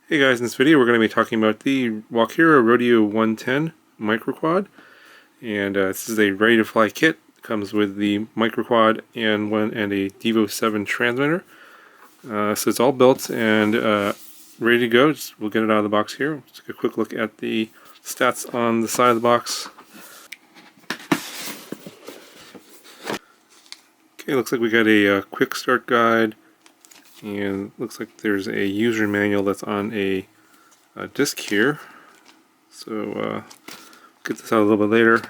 Hey guys, in this video we're going to be talking about the Walkera Rodeo 110 microquad, and this is a ready-to-fly kit. It comes with the microquad and a Devo 7 transmitter. So it's all built and ready to go. We'll get it out of the box here. Let's take a quick look at the stats on the side of the box. Okay, looks like we got a quick start guide, and looks like there's a user manual that's on a disc here. So get this out a little bit later.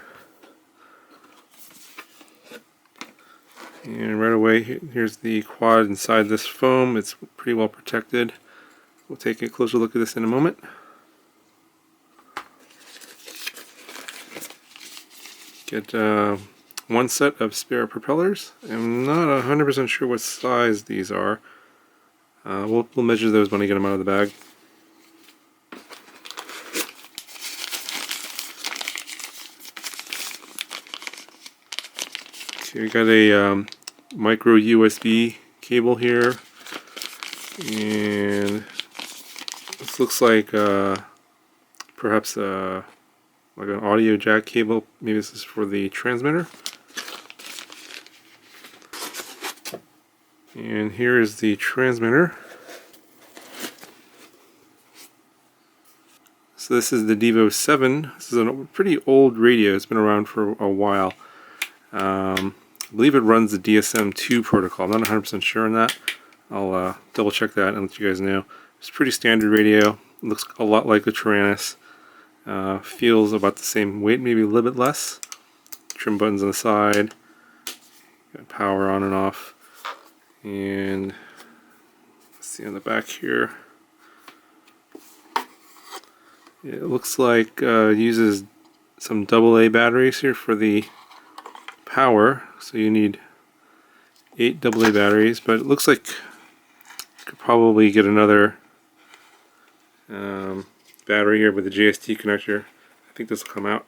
And right away, here's the quad inside this foam. It's pretty well protected. We'll take a closer look at this in a moment. Get one set of spare propellers. I'm not 100% sure what size these are. We'll measure those when I get them out of the bag. Okay, we got a micro USB cable here, and this looks like perhaps like an audio jack cable. Maybe this is for the transmitter. And here is the transmitter. So this is the Devo 7. This is a pretty old radio. It's been around for a while. I believe it runs the DSM-2 protocol. I'm not 100% sure on that. I'll double check that and let you guys know. It's a pretty standard radio. It looks a lot like the Tyrannus. Feels about the same weight, maybe a little bit less. Trim buttons on the side. Got power on and off. And let's see on the back here. It looks like it uses some AA batteries here for the power, so you need 8 AA batteries, but it looks like you could probably get another battery here with the JST connector. I think this will come out.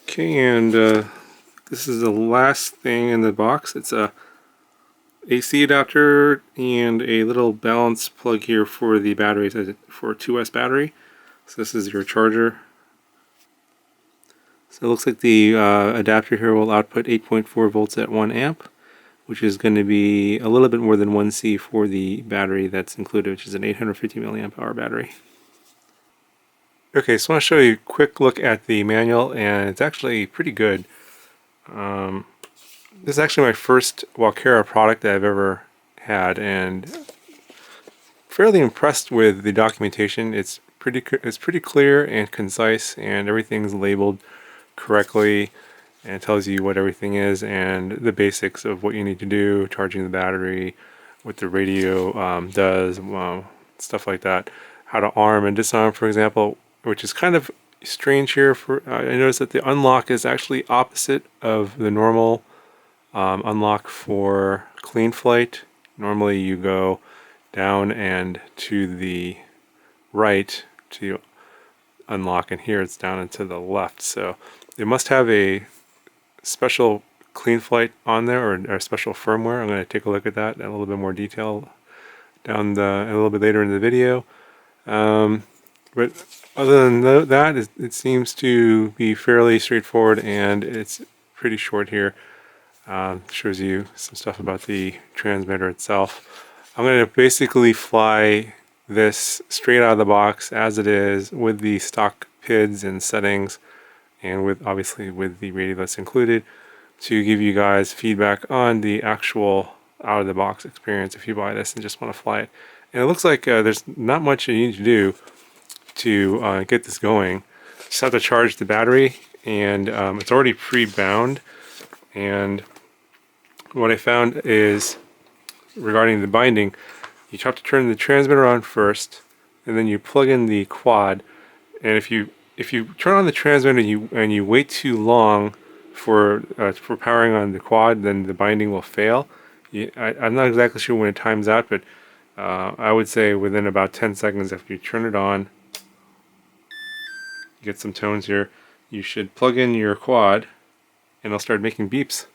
Okay, and this is the last thing in the box. It's a AC adapter and a little balance plug here for the batteries, for a 2S battery. So this is your charger. So it looks like the adapter here will output 8.4 volts at 1 amp, which is going to be a little bit more than 1C for the battery that's included, which is an 850 milliamp hour battery. Okay, so I want to show you a quick look at the manual, and it's actually pretty good. This is actually my first Walkera product that I've ever had, and fairly impressed with the documentation. It's pretty clear and concise, and everything's labeled correctly and tells you what everything is and the basics of what you need to do, charging the battery, what the radio does, stuff like that. How to arm and disarm, for example, which is kind of strange here. I noticed that the unlock is actually opposite of the normal unlock for clean flight. Normally you go down and to the right to unlock, and here it's down and to the left. So they must have a special clean flight on there, or a special firmware. I'm going to take a look at that in a little bit more detail a little bit later in the video. But other than that, it seems to be fairly straightforward, and it's pretty short here. Shows you some stuff about the transmitter itself. I'm going to basically fly this straight out of the box as it is, with the stock PIDs and settings, and obviously with the radio that's included, to give you guys feedback on the actual out of the box experience if you buy this and just want to fly it. And it looks like there's not much you need to do to get this going. Just have to charge the battery, and it's already pre-bound. And what I found is, regarding the binding, you have to turn the transmitter on first, and then you plug in the quad. And if you turn on the transmitter and you wait too long for powering on the quad, then the binding will fail. I'm not exactly sure when it times out, but I would say within about 10 seconds after you turn it on, you get some tones here, you should plug in your quad and it'll start making beeps.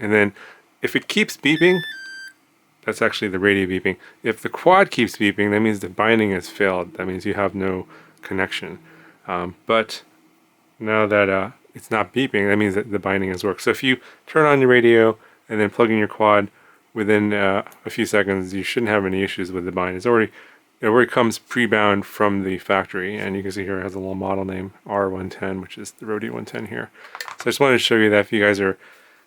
And then if it keeps beeping, that's actually the radio beeping. If the quad keeps beeping, that means the binding has failed. That means you have no connection. But now that it's not beeping, that means that the binding has worked. So if you turn on your radio and then plug in your quad, within a few seconds, you shouldn't have any issues with the bind. It already comes pre-bound from the factory, and you can see here it has a little model name R110, which is the Rodeo 110 here. So I just wanted to show you that if you guys are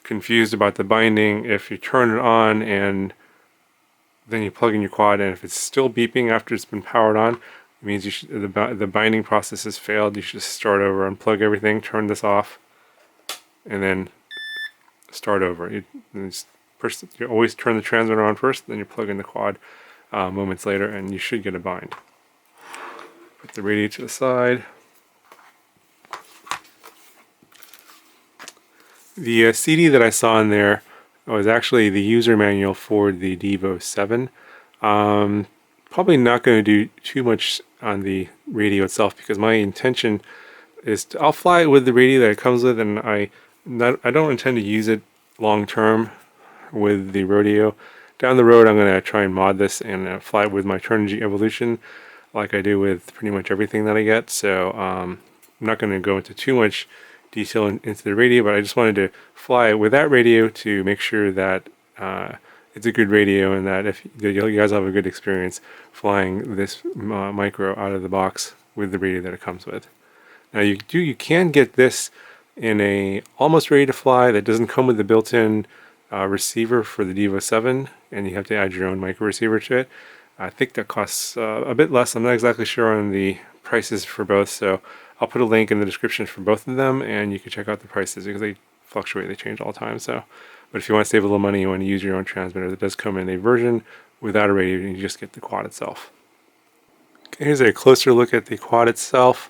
confused about the binding, if you turn it on and then you plug in your quad, and if it's still beeping after it's been powered on, it means the binding process has failed. You should start over, unplug everything, turn this off, and then start over. You always turn the transmitter on first, then you plug in the quad moments later, and you should get a bind. Put the radio to the side. The CD that I saw in there was actually the user manual for the Devo 7. Probably not going to do too much on the radio itself, because my intention is I'll fly it with the radio that it comes with, and I don't intend to use it long term with the Rodeo. Down the road, I'm going to try and mod this and fly it with my Turnigy Evolution, like I do with pretty much everything that I get. So I'm not going to go into too much detail into the radio, but I just wanted to fly it with that radio to make sure that it's a good radio, and that if you guys have a good experience flying this micro out of the box with the radio that it comes with. Now you can get this in a almost ready to fly that doesn't come with the built-in receiver for the Devo 7, and you have to add your own micro receiver to it. I think that costs a bit less. I'm not exactly sure on the prices for both, so I'll put a link in the description for both of them, and you can check out the prices because they fluctuate, they change all the time. So, but if you want to save a little money, you want to use your own transmitter, that does come in a version without a radio, and you just get the quad itself. Okay, here's a closer look at the quad itself.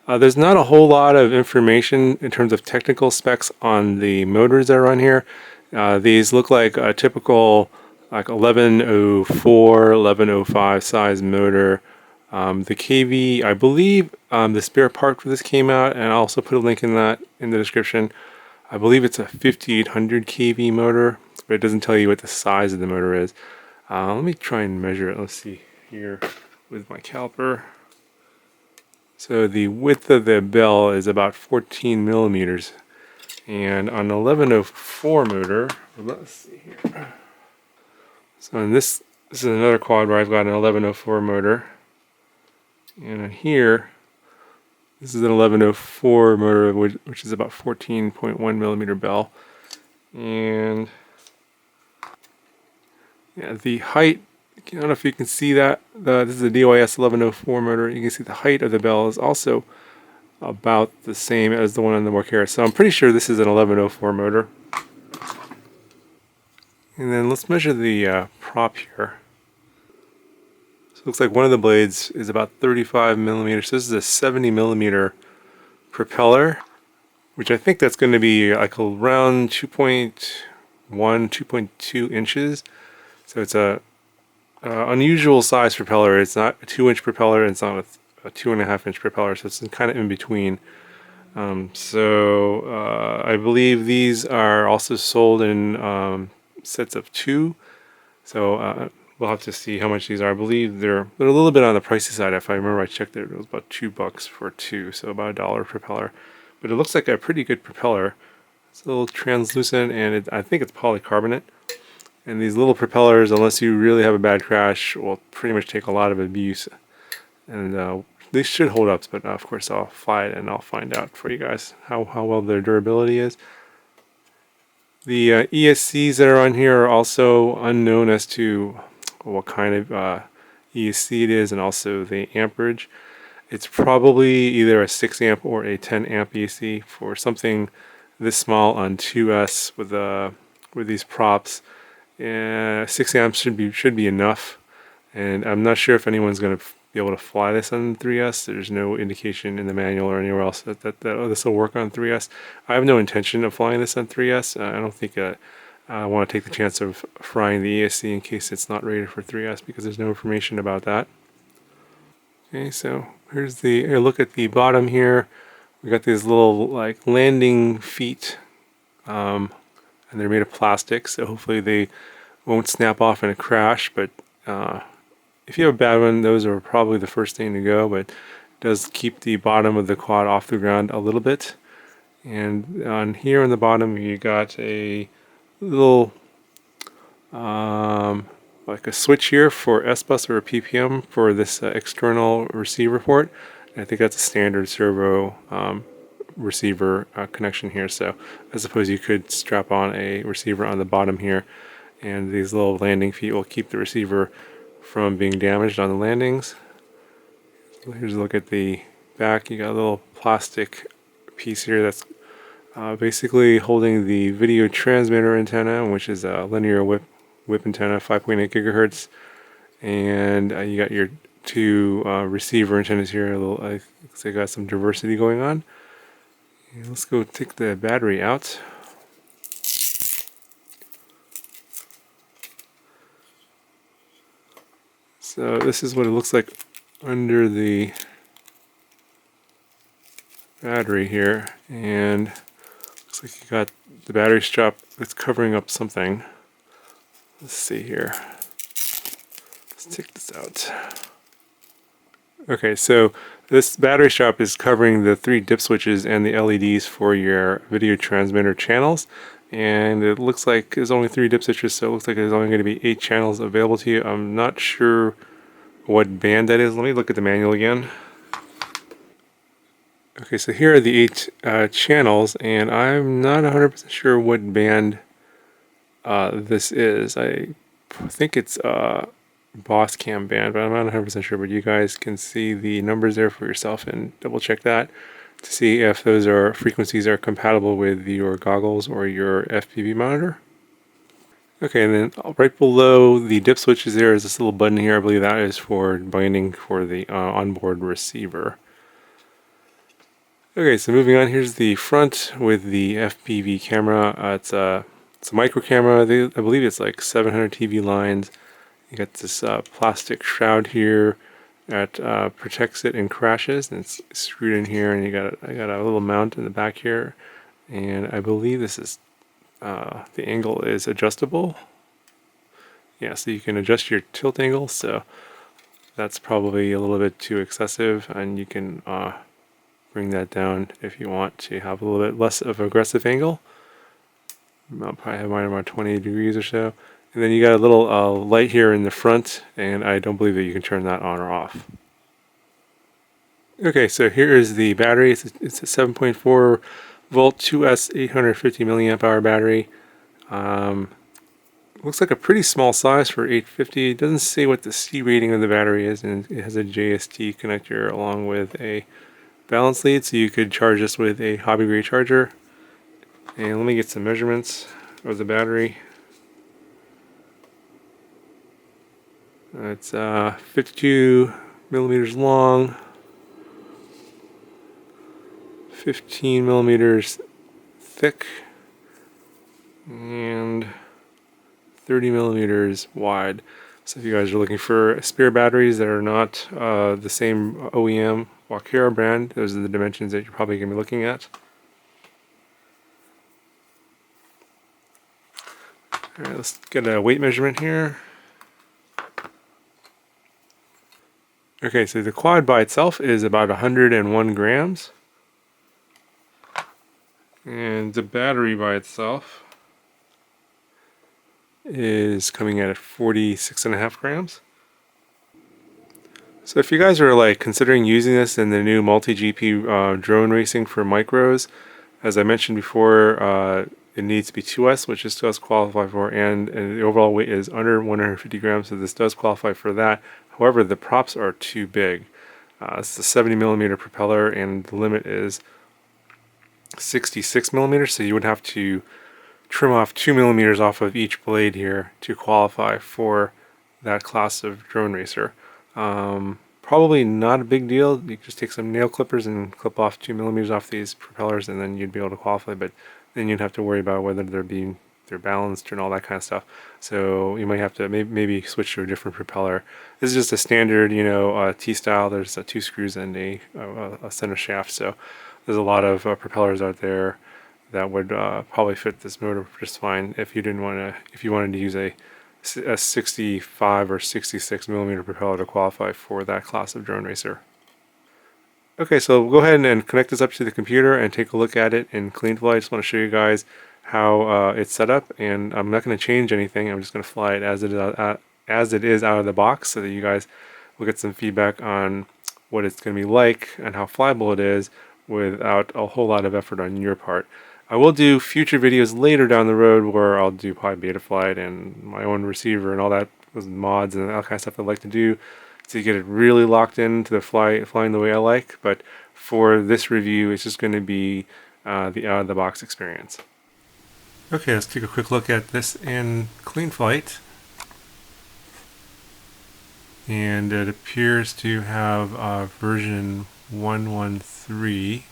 There's not a whole lot of information in terms of technical specs on the motors that are on here. These look like a typical 1104, 1105 size motor. The KV, I believe the spare part for this came out, and I'll also put a link in that in the description. I believe it's a 5800 kV motor, but it doesn't tell you what the size of the motor is. Let me try and measure it. Let's see here with my caliper. So the width of the bell is about 14 millimeters. And on the 1104 motor, let's see here. So in this is another quad where I've got an 1104 motor. And on here, this is an 1104 motor, which is about 14.1 millimeter bell. And yeah, the height, I don't know if you can see that. This is a DYS 1104 motor. You can see the height of the bell is also about the same as the one on the Walkera. So I'm pretty sure this is an 1104 motor. And then let's measure the prop here. So it looks like one of the blades is about 35 millimeters. So this is a 70 millimeter propeller, which I think that's going to be like around 2.1, 2.2 inches. So it's a unusual size propeller. It's not a 2-inch propeller, and it's not a 2.5-inch propeller, so it's kind of in between. I believe these are also sold in sets of 2. So we'll have to see how much these are. I believe they're a little bit on the pricey side. If I remember, I checked it was about $2 for 2, so about $1 propeller. But it looks like a pretty good propeller. It's a little translucent, and I think it's polycarbonate. And these little propellers, unless you really have a bad crash, will pretty much take a lot of abuse. And they should hold up, but of course I'll fly it and I'll find out for you guys how well their durability is. The ESCs that are on here are also unknown as to what kind of ESC it is, and also the amperage. It's probably either a 6 amp or a 10 amp ESC for something this small on 2S with these props. 6 amps should be enough, and I'm not sure if anyone's going to be able to fly this on 3S. There's no indication in the manual or anywhere else that this will work on 3S. I have no intention of flying this on 3S. I don't think I want to take the chance of frying the ESC in case it's not rated for 3S, because there's no information about that. Okay, so here's a look at the bottom here. We got these little like landing feet, and they're made of plastic, so hopefully they won't snap off in a crash, but if you have a bad one, those are probably the first thing to go, but it does keep the bottom of the quad off the ground a little bit. And on here on the bottom, you got a little like a switch here for S-Bus or a PPM for this external receiver port. And I think that's a standard servo receiver connection here. So I suppose you could strap on a receiver on the bottom here, and these little landing feet will keep the receiver from being damaged on the landings. So here's a look at the back. You got a little plastic piece here that's basically holding the video transmitter antenna, which is a linear whip antenna, 5.8 gigahertz, and you got your two receiver antennas here. Looks like got some diversity going on. And let's go take the battery out. So this is what it looks like under the battery here, and looks like you got the battery strap that's covering up something. Let's see here. Let's take this out. Okay, so this battery strap is covering the 3 dip switches and the LEDs for your video transmitter channels. And it looks like there's only 3 dip switches, so it looks like there's only going to be 8 channels available to you. I'm not sure what band that is. Let me look at the manual again. Okay, so here are the 8 channels, and I'm not 100% sure what band this is. I think it's Boss Cam band, but I'm not 100% sure. But you guys can see the numbers there for yourself and double check that to see if those frequencies are compatible with your goggles or your FPV monitor. Okay, and then right below the dip switches there is this little button here. I believe that is for binding for the onboard receiver. Okay, so moving on, here's the front with the Fpv camera. It's a micro camera. I believe it's like 700 TV lines. You got this plastic shroud here that protects it in crashes, and it's screwed in here. And I got a little mount in the back here, and I believe this is the angle is adjustable. Yeah, so you can adjust your tilt angle. So that's probably a little bit too excessive, and you can bring that down if you want to have a little bit less of an aggressive angle. I'll probably have mine around 20 degrees or so. And then you got a little light here in the front, and I don't believe that you can turn that on or off. Okay, so here is the battery. It's a 7.4 volt 2S 850 milliamp hour battery. Looks like a pretty small size for 850. It doesn't say what the C rating of the battery is, and it has a JST connector along with a balance lead, so you could charge this with a hobby grade charger. And let me get some measurements of the battery. It's 52 millimeters long, 15 millimeters thick, and 30 millimeters wide. So if you guys are looking for spare batteries that are not the same OEM Walkera brand, those are the dimensions that you're probably going to be looking at. Alright, let's get a weight measurement here. Okay, so the quad by itself is about 101 grams. And the battery by itself is coming at 46.5 grams. So if you guys are like considering using this in the new multi-GP drone racing for micros, as I mentioned before, it needs to be 2S, which this does qualify for, and the overall weight is under 150 grams, so this does qualify for that. However, the props are too big. This is a 70 millimeter propeller, and the limit is 66 millimeters, so you would have to trim off 2 millimeters off of each blade here to qualify for that class of drone racer. Probably not a big deal. You just take some nail clippers and clip off 2 millimeters off these propellers, and then you'd be able to qualify, but then you'd have to worry about whether they're balanced and all that kind of stuff. So you might have to maybe switch to a different propeller. This is just a standard, T-style. There's 2 screws and a center shaft. So there's a lot of propellers out there that would probably fit this motor just fine if you wanted to use a a 65 or 66 millimeter propeller to qualify for that class of drone racer. Okay, so we'll go ahead and connect this up to the computer and take a look at it in CleanFlight. I just want to show you guys how it's set up, and I'm not going to change anything. I'm just going to fly it as it is out of the box, so that you guys will get some feedback on what it's going to be like and how flyable it is without a whole lot of effort on your part. I will do future videos later down the road where I'll do probably beta flight and my own receiver and all that, those mods and all kind of stuff I like to do to get it really locked into the flying the way I like. But for this review, it's just going to be the out-of-the-box experience. Okay, let's take a quick look at this in CleanFlight. And it appears to have version 113.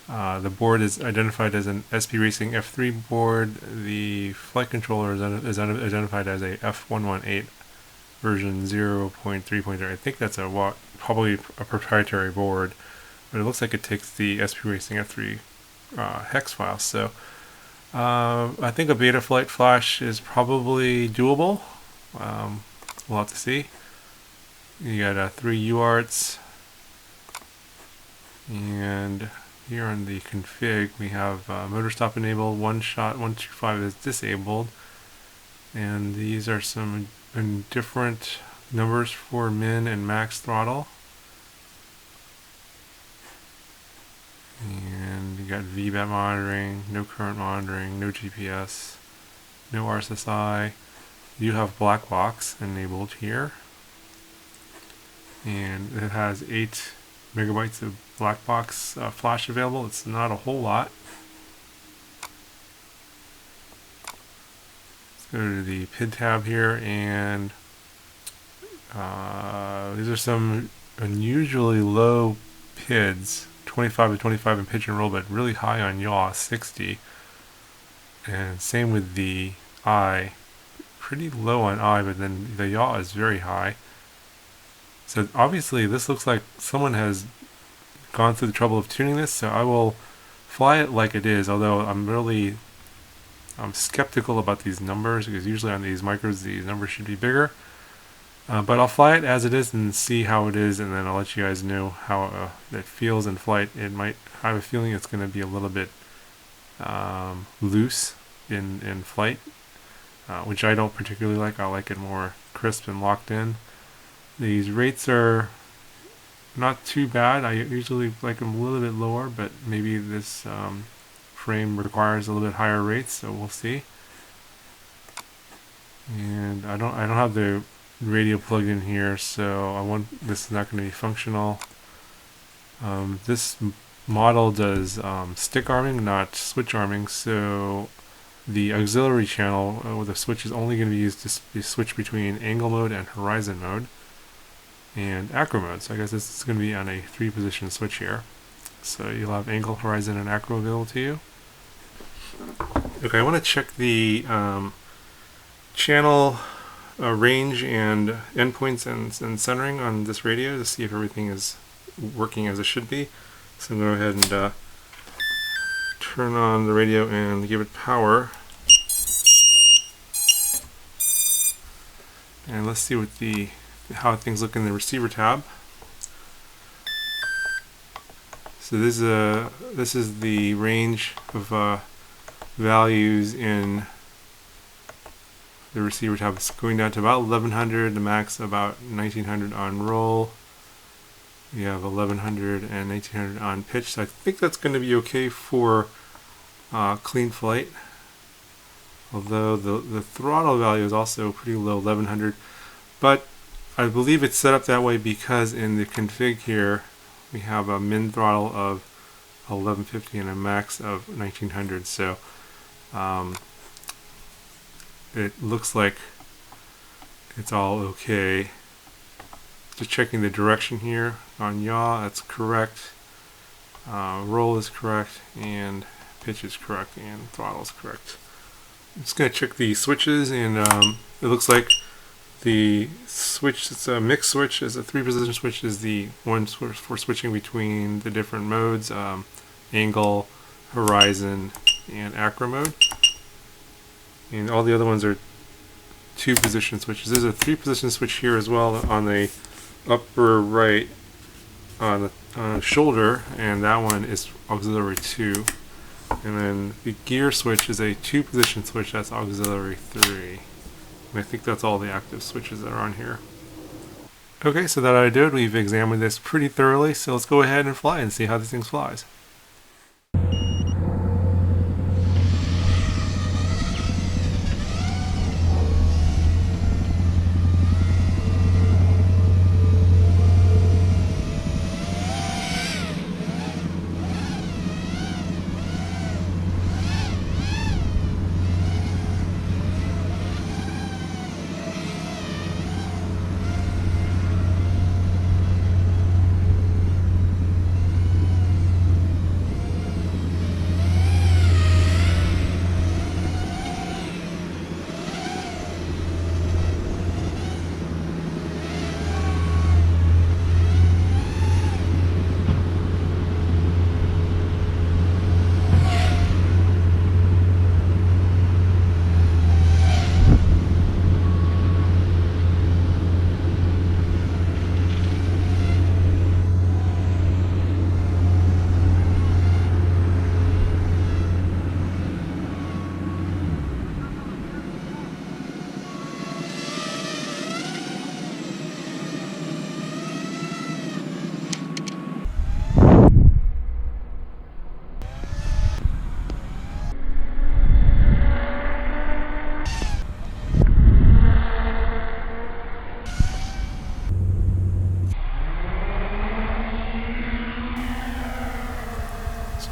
The board is identified as an SP Racing F3 board. The flight controller is identified as a F118 version 0.3.0. I think that's probably a proprietary board, but it looks like it takes the SP Racing F3 hex file. So I think a beta flight flash is probably doable. We'll have to see. You got 3 UARTs, and here on the config we have motor stop enabled, 1-shot, 125 is disabled, and these are some different numbers for min and max throttle. And you got VBAT monitoring, no current monitoring, no GPS, no RSSI. You have black box enabled here, and it has 8 megabytes of black box flash available. It's not a whole lot. Let's go to the PID tab here, and these are some unusually low PIDs, 25 to 25 in pitch and roll, but really high on yaw, 60. And same with the I, pretty low on I, but then the yaw is very high. So obviously this looks like someone has gone through the trouble of tuning this, so I will fly it like it is, although I'm skeptical about these numbers, because usually on these micros these numbers should be bigger. But I'll fly it as it is and see how it is, and then I'll let you guys know how it feels in flight. I have a feeling it's going to be a little bit loose in flight, which I don't particularly like. I like it more crisp and locked in. These rates are not too bad. I usually like them a little bit lower, but maybe this frame requires a little bit higher rates, so we'll see. And I don't have the radio plugged in here, so this is not going to be functional. This model does stick arming, not switch arming, so the auxiliary channel with the switch is only going to be used to be switched between angle mode and horizon mode and acro mode. So I guess this is going to be on a 3-position switch here. So you'll have angle, horizon, and acro available to you. Okay, I want to check the channel range and endpoints and centering on this radio to see if everything is working as it should be. So I'm going to go ahead and turn on the radio and give it power. And let's see how things look in the receiver tab. So this is the range of values in the receiver tab. It's going down to about 1100, the max about 1900 on roll. You have 1100 and 1900 on pitch, so I think that's going to be okay for clean flight. Although the throttle value is also pretty low, 1100. But I believe it's set up that way because in the config here we have a min throttle of 1150 and a max of 1900. So it looks like it's all okay. Just checking the direction here on yaw, that's correct. Roll is correct, and pitch is correct, and throttle is correct. I'm just going to check the switches, and it looks like the switch, it's a mixed switch, it's a 3-position switch, is the one for switching between the different modes, angle, horizon, and acro mode. And all the other ones are 2 position switches. There's a 3 position switch here as well on the upper right on the shoulder, and that one is auxiliary 2. And then the gear switch is a 2 position switch, that's auxiliary 3. And I think that's all the active switches that are on here. Okay, so that ought to do it. We've examined this pretty thoroughly, so let's go ahead and fly and see how this thing flies.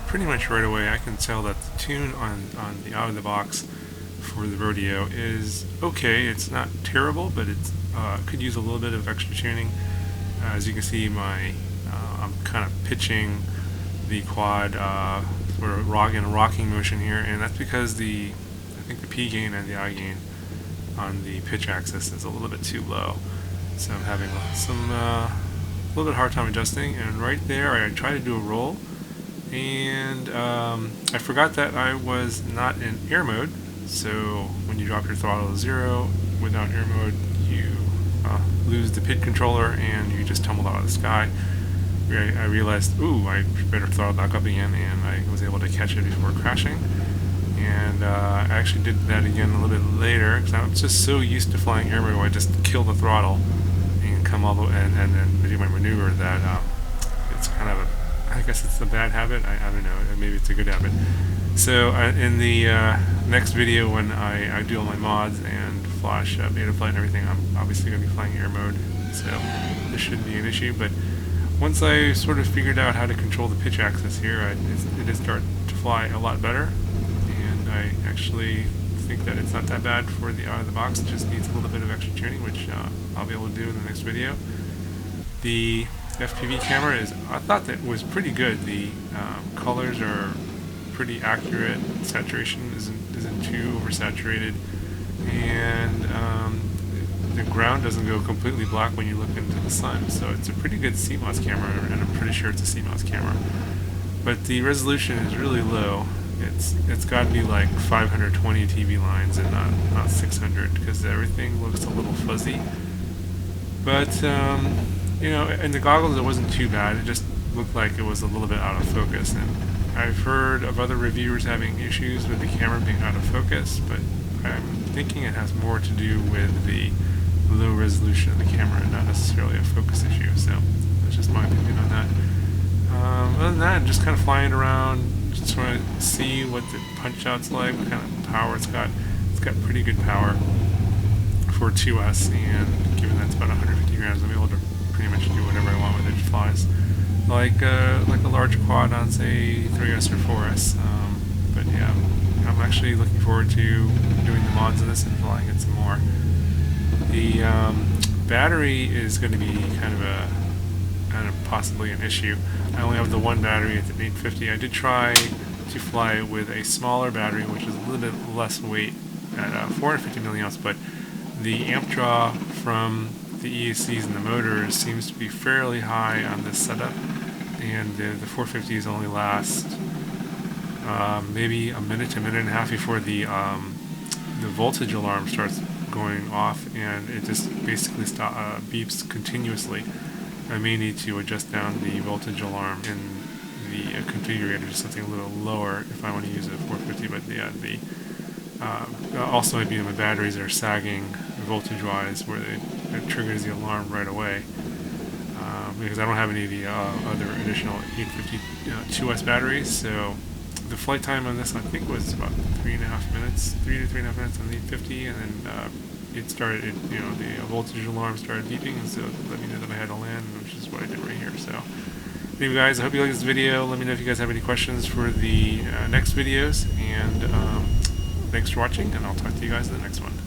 Pretty much right away I can tell that the tune on the out of the box for the Rodeo is okay. It's not terrible, but it's could use a little bit of extra tuning. As you can see, I'm kind of pitching the quad sort of rocking motion here, and that's because I think the P gain and the I gain on the pitch axis is a little bit too low, so I'm having a little bit hard time adjusting. And right there I try to do a roll, and I forgot that I was not in air mode. So when you drop your throttle to 0 without air mode, you lose the PID controller and you just tumble out of the sky. I realized, ooh, I better throttle back up again, and I was able to catch it before crashing. And I actually did that again a little bit later, because I was just so used to flying air mode where I just kill the throttle and come all the way and then do my maneuver that it's kind of I guess it's a bad habit. I don't know. Maybe it's a good habit. So in the next video, when I do all my mods and flash beta flight and everything, I'm obviously going to be flying air mode, so this shouldn't be an issue. But once I sort of figured out how to control the pitch axis here, it did start to fly a lot better, and I actually think that it's not that bad for the out of the box. It just needs a little bit of extra tuning, which I'll be able to do in the next video. The Fpv camera I thought that was pretty good. The colors are pretty accurate. Saturation isn't too oversaturated, and the ground doesn't go completely black when you look into the sun. So it's a pretty good CMOS camera, and I'm pretty sure it's a CMOS camera. But the resolution is really low. It's got to be like 520 TV lines and not 600, because everything looks a little fuzzy. But you know, in the goggles it wasn't too bad. It just looked like it was a little bit out of focus, and I've heard of other reviewers having issues with the camera being out of focus, but I'm thinking it has more to do with the low resolution of the camera and not necessarily a focus issue. So that's just my opinion on that. Other than that, just kind of flying around, just trying to see what the punch out's like, what kind of power it's got. It's got pretty good power for 2S, and given that's about 150 grams, I'm able to pretty much do whatever I want with it. It flies like a large quad on, say, 3S or 4S. But yeah, I'm actually looking forward to doing the mods of this and flying it some more. The battery is going to be kind of possibly an issue. I only have the one battery. It's an 850. I did try to fly it with a smaller battery, which is a little bit less weight at 450 milliamps, but the amp draw from the ESCs and the motors seems to be fairly high on this setup, and the 450s only last maybe a minute to a minute and a half before the voltage alarm starts going off, and it just basically beeps continuously. I may need to adjust down the voltage alarm in the configurator to something a little lower if I want to use a 450. But also maybe my batteries are sagging voltage-wise, where it triggers the alarm right away. Because I don't have any of the other additional 850 2S batteries, so the flight time on this I think was about 3.5 minutes, 3 to 3.5 minutes on the 850, and then it started, the voltage alarm started beeping, and so it let me know that I had to land, which is what I did right here. So anyway, guys, I hope you like this video. Let me know if you guys have any questions for the next videos, and thanks for watching, and I'll talk to you guys in the next one.